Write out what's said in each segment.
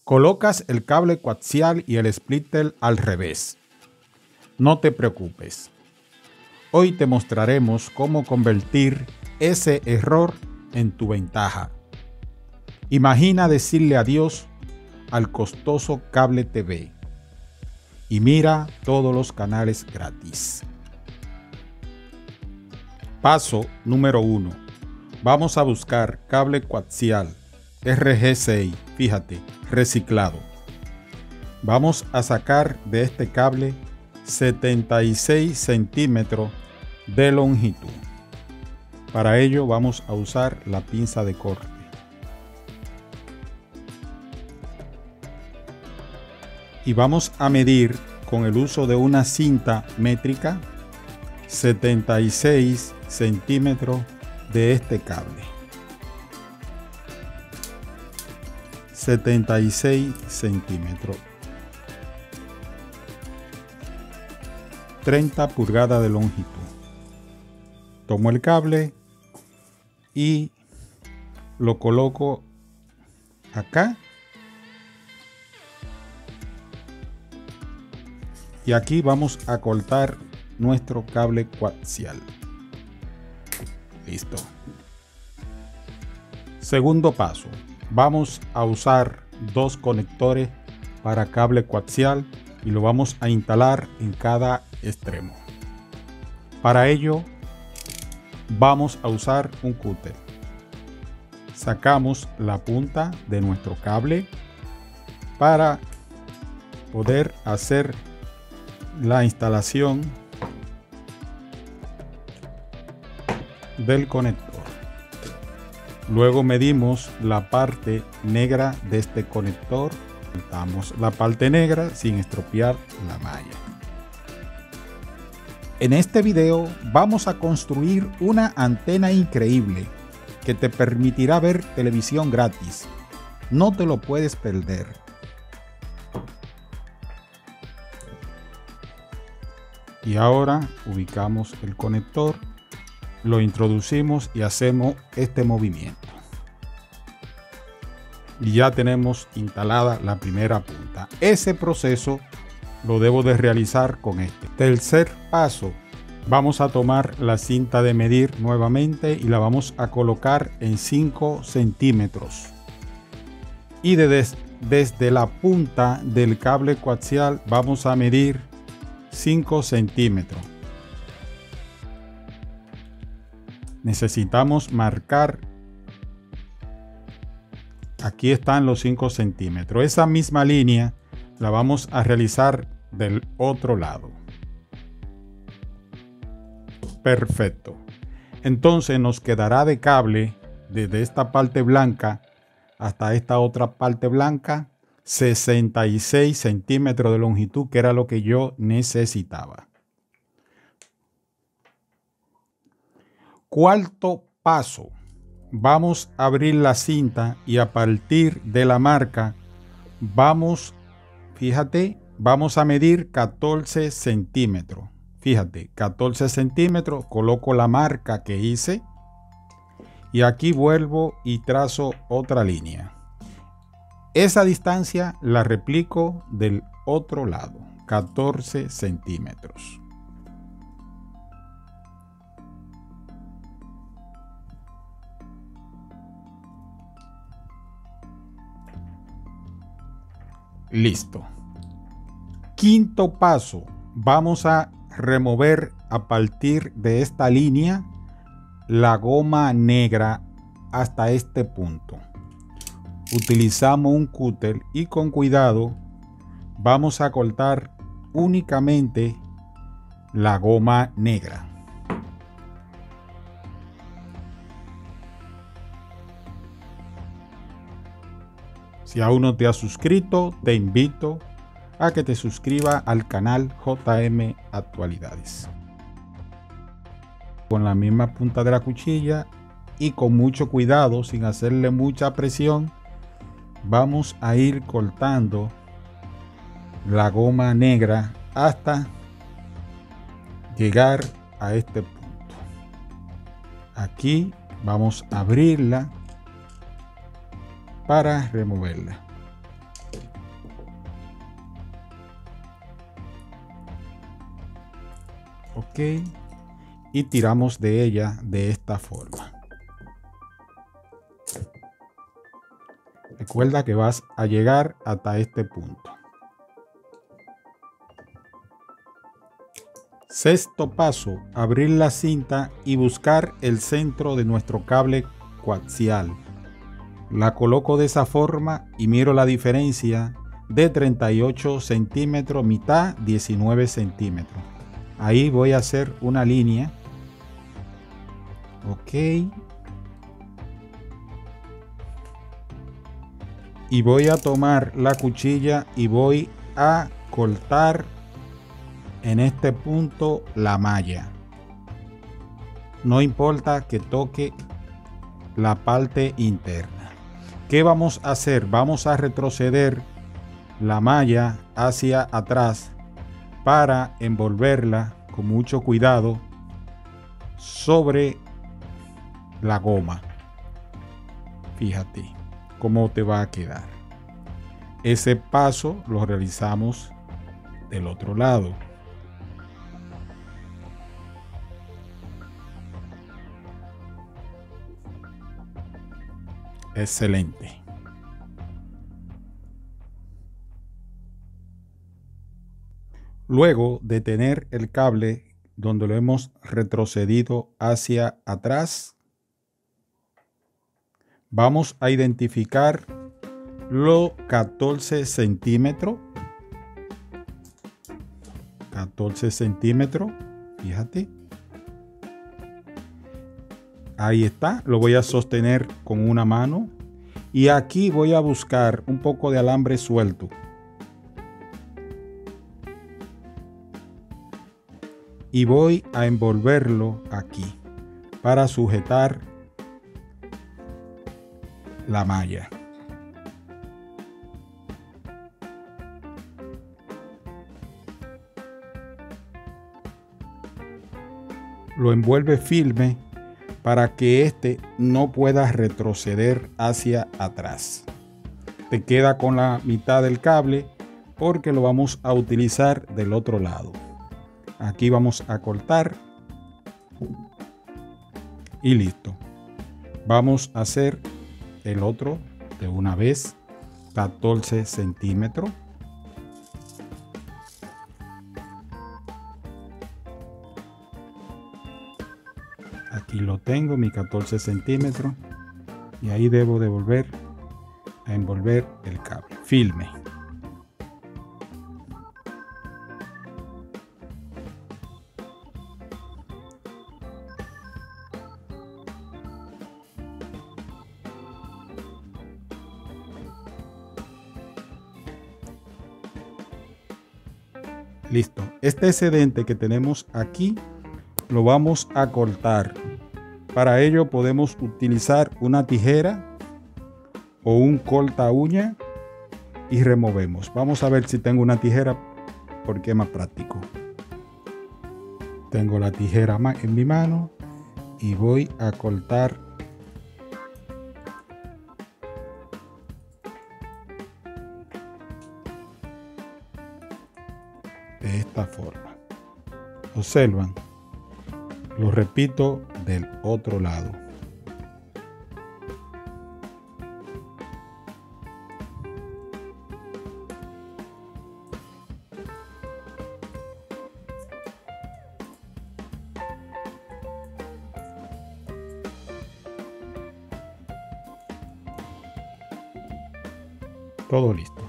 Colocas el cable coaxial y el splitter al revés. No te preocupes. Hoy te mostraremos cómo convertir ese error en tu ventaja. Imagina decirle adiós al costoso cable TV y mira todos los canales gratis. Paso número 1. Vamos a buscar cable coaxial RG6, fíjate, reciclado. Vamos a sacar de este cable 76 centímetros de longitud. Para ello vamos a usar la pinza de corte. Y vamos a medir con el uso de una cinta métrica 76 centímetros de este cable. 76 centímetros. 30 pulgadas de longitud. Tomo el cable y lo coloco acá. Y aquí vamos a cortar nuestro cable coaxial. Listo. Segundo paso. Vamos a usar dos conectores para cable coaxial y lo vamos a instalar en cada extremo. Para ello vamos a usar un cúter. Sacamos la punta de nuestro cable para poder hacer la instalación del conector. Luego medimos la parte negra de este conector. Cortamos la parte negra sin estropear la malla. En este video vamos a construir una antena increíble que te permitirá ver televisión gratis. No te lo puedes perder. Y ahora ubicamos el conector, lo introducimos y hacemos este movimiento. Y ya tenemos instalada la primera punta. Ese proceso lo debo de realizar con este. Tercer paso, vamos a tomar la cinta de medir nuevamente y la vamos a colocar en 5 centímetros. Y desde la punta del cable coaxial vamos a medir 5 centímetros. Necesitamos marcar. Aquí están los 5 centímetros. Esa misma línea la vamos a realizar del otro lado. Perfecto. Entonces nos quedará de cable desde esta parte blanca hasta esta otra parte blanca 66 centímetros de longitud, que era lo que yo necesitaba. Cuarto paso. Vamos a abrir la cinta y a partir de la marca vamos, fíjate, vamos a medir 14 centímetros. Fíjate, 14 centímetros, coloco la marca que hice y aquí vuelvo y trazo otra línea. Esa distancia la replico del otro lado, 14 centímetros. Listo. Quinto paso, vamos a remover a partir de esta línea la goma negra hasta este punto. Utilizamos un cúter y con cuidado vamos a cortar únicamente la goma negra. Si aún no te has suscrito, te invito a que te suscribas al canal JM Actualidades. Con la misma punta de la cuchilla y con mucho cuidado, sin hacerle mucha presión, vamos a ir cortando la goma negra hasta llegar a este punto. Aquí vamos a abrirla para removerla. Ok. Y tiramos de ella de esta forma. Recuerda que vas a llegar hasta este punto. Sexto paso, abrir la cinta y buscar el centro de nuestro cable coaxial. La coloco de esa forma y miro la diferencia de 38 centímetros, mitad 19 centímetros. Ahí voy a hacer una línea. Ok. Y voy a tomar la cuchilla y voy a cortar en este punto la malla. No importa que toque la parte interna. ¿Qué vamos a hacer? Vamos a retroceder la malla hacia atrás para envolverla con mucho cuidado sobre la goma. Fíjate cómo te va a quedar. Ese paso lo realizamos del otro lado. Excelente. Luego de tener el cable donde lo hemos retrocedido hacia atrás, vamos a identificar los 14 centímetros. 14 centímetros, fíjate. Ahí está, lo voy a sostener con una mano y aquí voy a buscar un poco de alambre suelto. Y voy a envolverlo aquí para sujetar la malla. Lo envuelve firme para que este no pueda retroceder hacia atrás. Te queda con la mitad del cable porque lo vamos a utilizar del otro lado. Aquí vamos a cortar y listo. Vamos a hacer el otro de una vez, 14 centímetros. Aquí lo tengo, mi 14 centímetros. Y ahí debo de volver a envolver el cable firme. Listo. Este excedente que tenemos aquí lo vamos a cortar. Para ello podemos utilizar una tijera o un corta uña y removemos. Vamos a ver si tengo una tijera porque es más práctico. Tengo la tijera en mi mano y voy a cortar de esta forma. Observan. Lo repito del otro lado. Todo listo.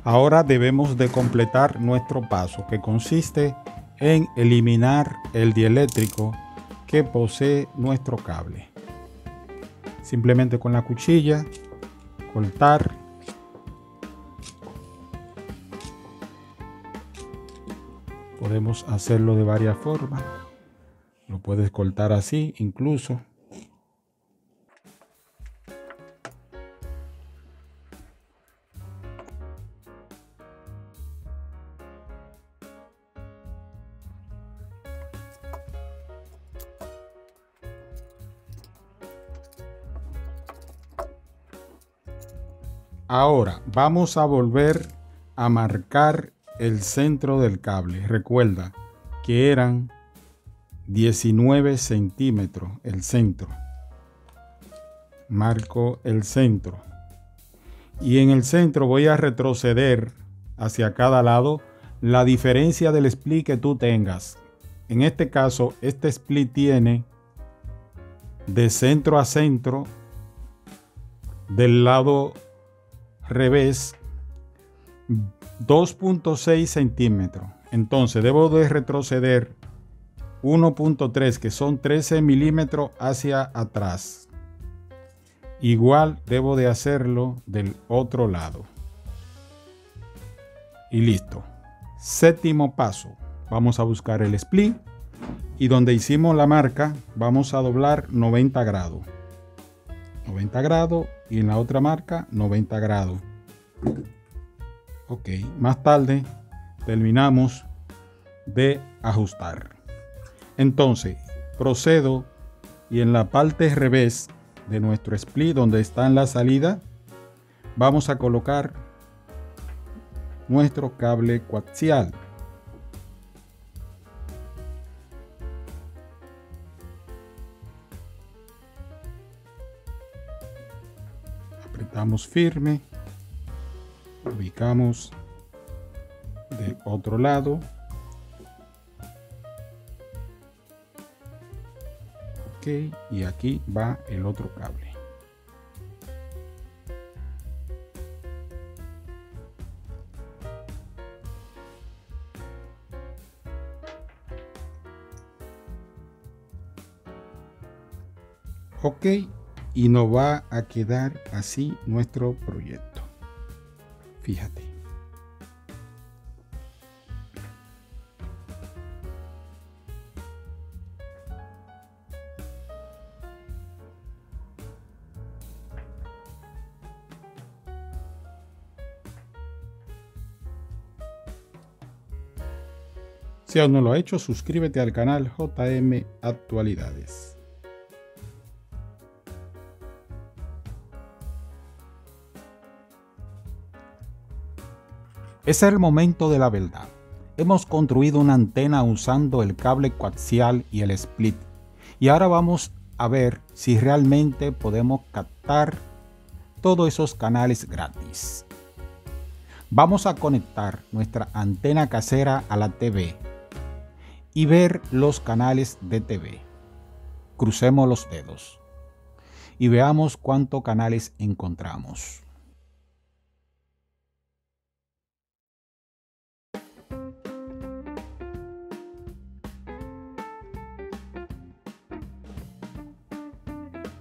Ahora debemos de completar nuestro paso, que consiste en eliminar el dieléctrico que posee nuestro cable. Simplemente con la cuchilla cortar podemos hacerlo de varias formas. Lo puedes cortar así incluso. Ahora vamos a volver a marcar el centro del cable. Recuerda que eran 19 centímetros el centro. Marco el centro. Y en el centro voy a retroceder hacia cada lado la diferencia del split que tú tengas. En este caso, este split tiene de centro a centro del lado revés 2.6 centímetros. Entonces debo de retroceder 1.3, que son 13 milímetros hacia atrás. Igual debo de hacerlo del otro lado. Y listo. Séptimo paso. Vamos a buscar el split y donde hicimos la marca vamos a doblar 90 grados. 90 grados y en la otra marca 90 grados. Ok, más tarde terminamos de ajustar. Entonces procedo y en la parte revés de nuestro split, donde está en la salida, vamos a colocar nuestro cable coaxial. Apretamos firme, ubicamos del otro lado. Ok, y aquí va el otro cable. Ok, y nos va a quedar así nuestro proyecto. Fíjate. Si aún no lo ha hecho, suscríbete al canal JM Actualidades. Es el momento de la verdad. Hemos construido una antena usando el cable coaxial y el split. Y ahora vamos a ver si realmente podemos captar todos esos canales gratis. Vamos a conectar nuestra antena casera a la TV y ver los canales de TV. Crucemos los dedos y veamos cuántos canales encontramos.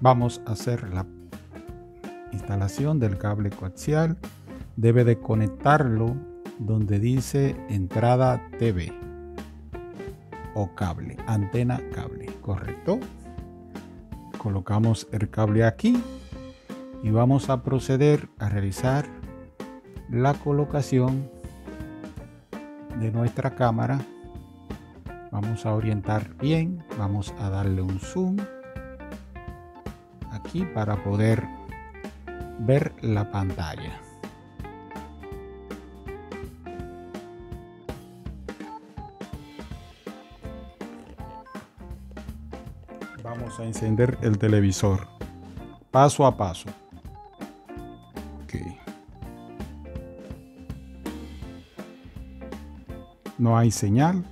Vamos a hacer la instalación del cable coaxial. Debe de conectarlo donde dice entrada TV o cable, antena cable, correcto. Colocamos el cable aquí y vamos a proceder a realizar la colocación de nuestra cámara. Vamos a orientar bien, vamos a darle un zoom aquí para poder ver la pantalla. Vamos a encender el televisor paso a paso. Okay. No hay señal.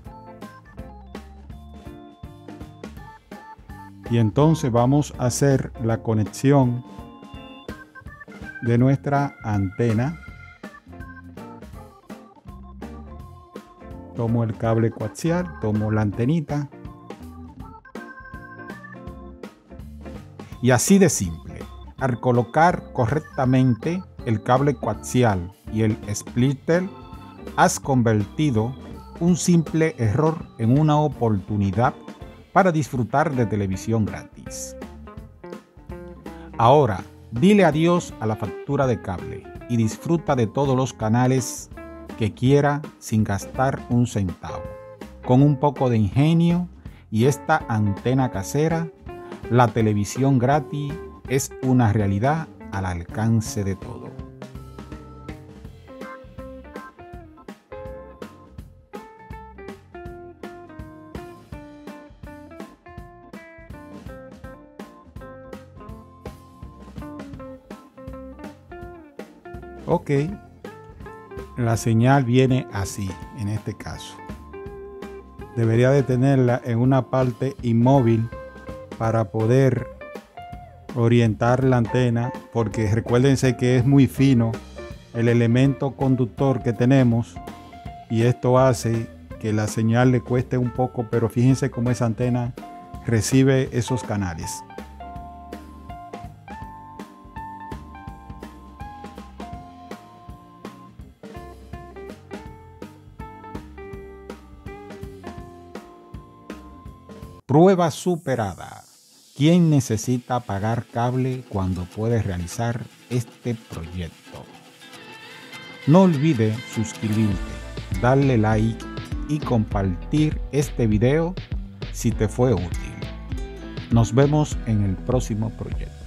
Y entonces vamos a hacer la conexión de nuestra antena. Tomo el cable coaxial, tomo la antenita. Y así de simple, al colocar correctamente el cable coaxial y el splitter, has convertido un simple error en una oportunidad para disfrutar de televisión gratis. Ahora, dile adiós a la factura de cable y disfruta de todos los canales que quiera sin gastar un centavo. Con un poco de ingenio y esta antena casera, la televisión gratis es una realidad al alcance de todos. Ok, la señal viene así en este caso. Debería de tenerla en una parte inmóvil para poder orientar la antena, porque recuérdense que es muy fino el elemento conductor que tenemos y esto hace que la señal le cueste un poco, pero fíjense cómo esa antena recibe esos canales. Prueba superada. ¿Quién necesita pagar cable cuando puede realizar este proyecto? No olvide suscribirte, darle like y compartir este video si te fue útil. Nos vemos en el próximo proyecto.